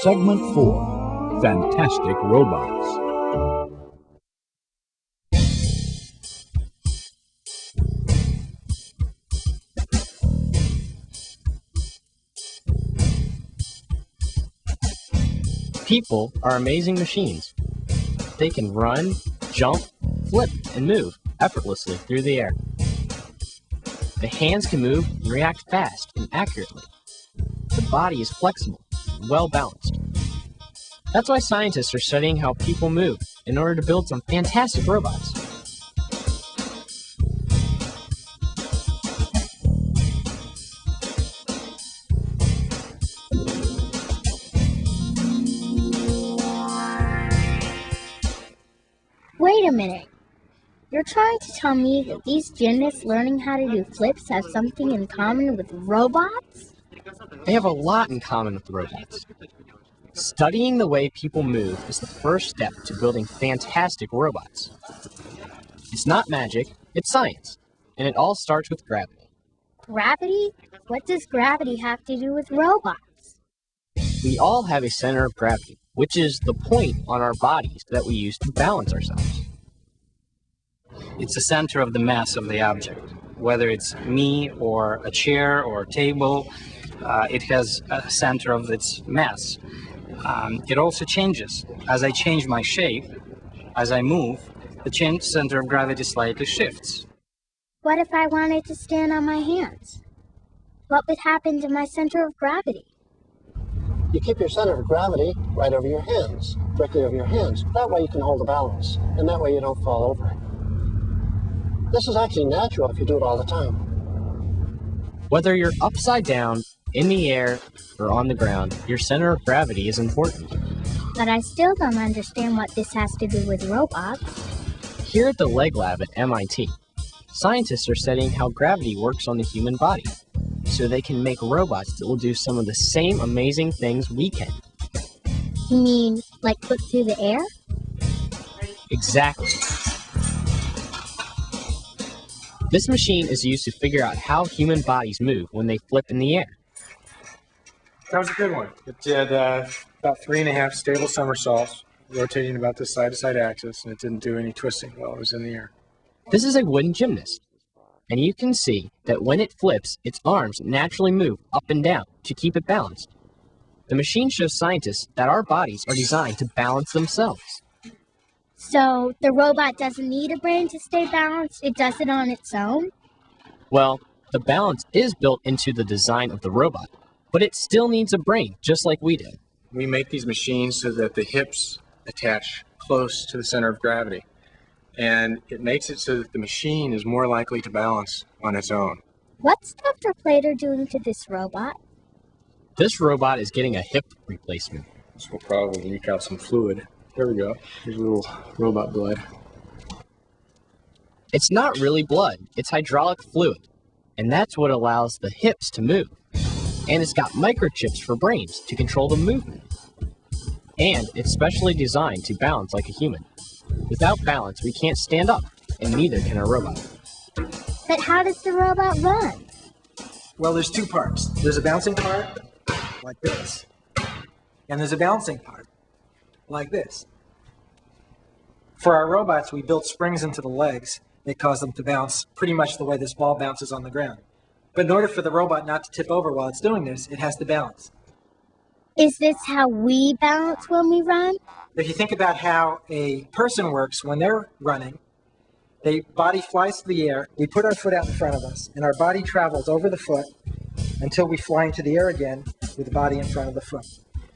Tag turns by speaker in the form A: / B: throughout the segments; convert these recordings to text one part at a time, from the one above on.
A: Segment 4, Fantastic Robots.
B: People are amazing machines. They can run, jump, flip, and move effortlessly through the air. The hands can move and react fast and accurately. The body is flexible and well balanced. That's why scientists are studying how people move in order to build some fantastic robots.
C: Wait a minute. You're trying to tell me that these gymnasts learning how to do flips have something in common with robots?
B: They have a lot in common with robots. Studying the way people move is the first step to building fantastic robots. It's not magic, it's science, and it all starts with gravity.
C: Gravity? What does gravity have to do with robots?
B: We all have a center of gravity, which is the point on our bodies that we use to balance ourselves.
D: It's the center of the mass of the object. Whether it's me or a chair or a table, it has a center of its mass. It also changes. As I change my shape, as I move, the center of gravity slightly shifts.
C: What if I wanted to stand on my hands? What would happen to my center of gravity?
E: You keep your center of gravity right over your hands, directly over your hands. That way you can hold the balance, and that way you don't fall over. This is actually natural if you do it all the time.
B: Whether you're upside down, in the air, or on the ground, your center of gravity is important.
C: But I still don't understand what this has to do with robots.
B: Here at the Leg Lab at MIT, scientists are studying how gravity works on the human body, so they can make robots that will do some of the same amazing things we can.
C: You mean, like flip through the air?
B: Exactly. This machine is used to figure out how human bodies move when they flip in the air.
F: That was a good one. It did about 3.5 stable somersaults, rotating about the side-to-side axis, and it didn't do any twisting while it was in the air.
B: This is a wooden gymnast, and you can see that when it flips, its arms naturally move up and down to keep it balanced. The machine shows scientists that our bodies are designed to balance themselves.
C: So the robot doesn't need a brain to stay balanced? It does it on its own?
B: Well, the balance is built into the design of the robot, but it still needs a brain, just like we did.
F: We make these machines so that the hips attach close to the center of gravity. And it makes it so that the machine is more likely to balance on its own.
C: What's Dr. Plater doing to this robot?
B: This robot is getting a hip replacement.
F: This will probably leak out some fluid. There we go. Here's a little robot blood.
B: It's not really blood, it's hydraulic fluid. And that's what allows the hips to move. And it's got microchips for brains to control the movement. And it's specially designed to balance like a human. Without balance, we can't stand up, and neither can a robot.
C: But how does the robot run?
G: Well, there's two parts. There's a bouncing part, like this. And there's a balancing part, like this. For our robots, we built springs into the legs that cause them to bounce pretty much the way this ball bounces on the ground. But in order for the robot not to tip over while it's doing this, it has to balance.
C: Is this how we balance when we run?
G: If you think about how a person works when they're running, the body flies through the air, we put our foot out in front of us, and our body travels over the foot until we fly into the air again with the body in front of the foot.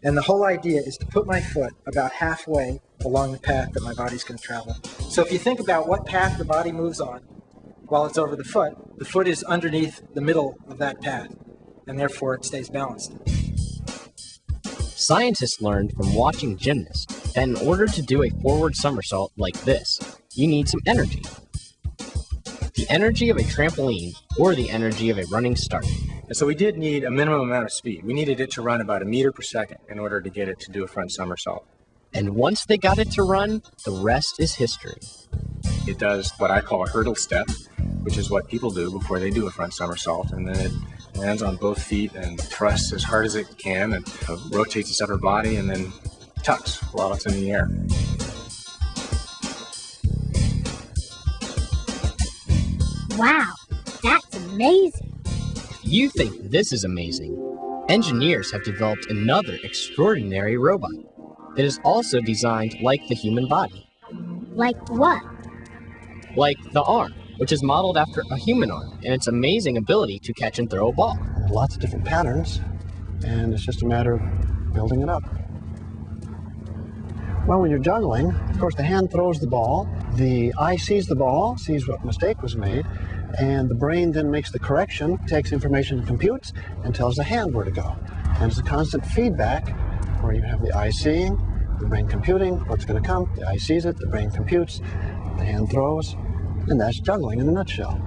G: And the whole idea is to put my foot about halfway along the path that my body's going to travel. So if you think about what path the body moves on while it's over the foot is underneath the middle of that path, and therefore it stays balanced.
B: Scientists learned from watching gymnasts that in order to do a forward somersault like this, you need some energy. The energy of a trampoline or the energy of a running start.
F: And so we did need a minimum amount of speed. We needed it to run about 1 meter per second in order to get it to do a front somersault.
B: And once they got it to run, the rest is history.
F: It does what I call a hurdle step, which is what people do before they do a front somersault, and then it lands on both feet and thrusts as hard as it can and rotates its upper body and then tucks while it's in the air.
C: Wow, that's amazing.
B: If you think this is amazing, engineers have developed another extraordinary robot that is also designed like the human body.
C: Like what?
B: Like the arm, which is modeled after a human arm, and its amazing ability to catch and throw a ball.
E: Lots of different patterns, and it's just a matter of building it up. Well, when you're juggling, of course, the hand throws the ball, the eye sees the ball, sees what mistake was made, and the brain then makes the correction, takes information and computes, and tells the hand where to go. And it's a constant feedback where you have the eye seeing, the brain computing what's going to come, the eye sees it, the brain computes, the hand throws, and that's juggling in a nutshell.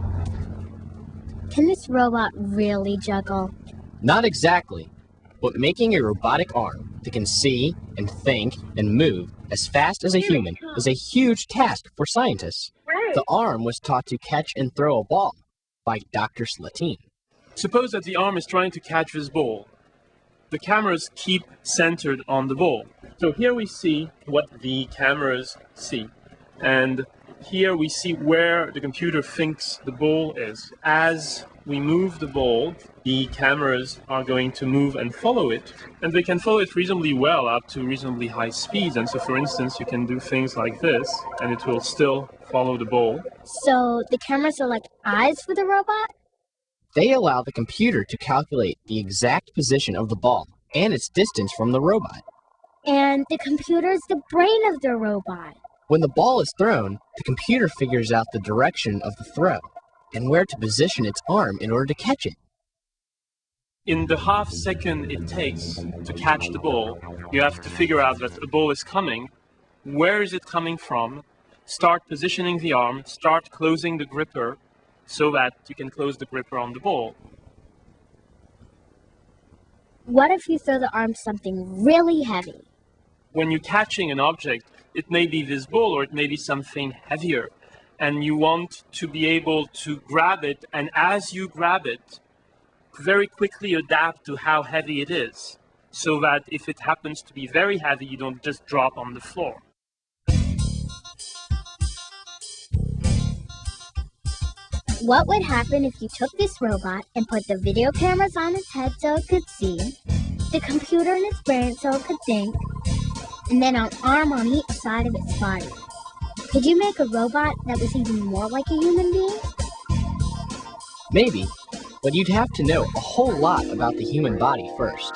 C: Can this robot really juggle?
B: Not exactly, but making a robotic arm that can see and think and move as fast as a human is a huge task for scientists. The arm was taught to catch and throw a ball by Dr. Slatine.
H: Suppose that the arm is trying to catch this ball. The cameras keep centered on the ball. So here we see what the cameras see. And here we see where the computer thinks the ball is. As we move the ball, the cameras are going to move and follow it. And they can follow it reasonably well up to reasonably high speeds. And so, for instance, you can do things like this, and it will still follow the ball.
C: So the cameras are like eyes for the robot?
B: They allow the computer to calculate the exact position of the ball and its distance from the robot.
C: And the computer is the brain of the robot.
B: When the ball is thrown, the computer figures out the direction of the throw and where to position its arm in order to catch it.
H: In the half second it takes to catch the ball, you have to figure out that a ball is coming. Where is it coming from? Start positioning the arm, start closing the gripper so that you can close the gripper on the ball.
C: What if you throw the arm something really heavy?
H: When you're catching an object, it may be this ball or it may be something heavier. And you want to be able to grab it, and as you grab it, very quickly adapt to how heavy it is, so that if it happens to be very heavy, you don't just drop on the floor.
C: What would happen if you took this robot and put the video cameras on its head so it could see, the computer in its brain so it could think, and then an arm on each side of its body? Could you make a robot that was even more like a human being?
B: Maybe, but you'd have to know a whole lot about the human body first.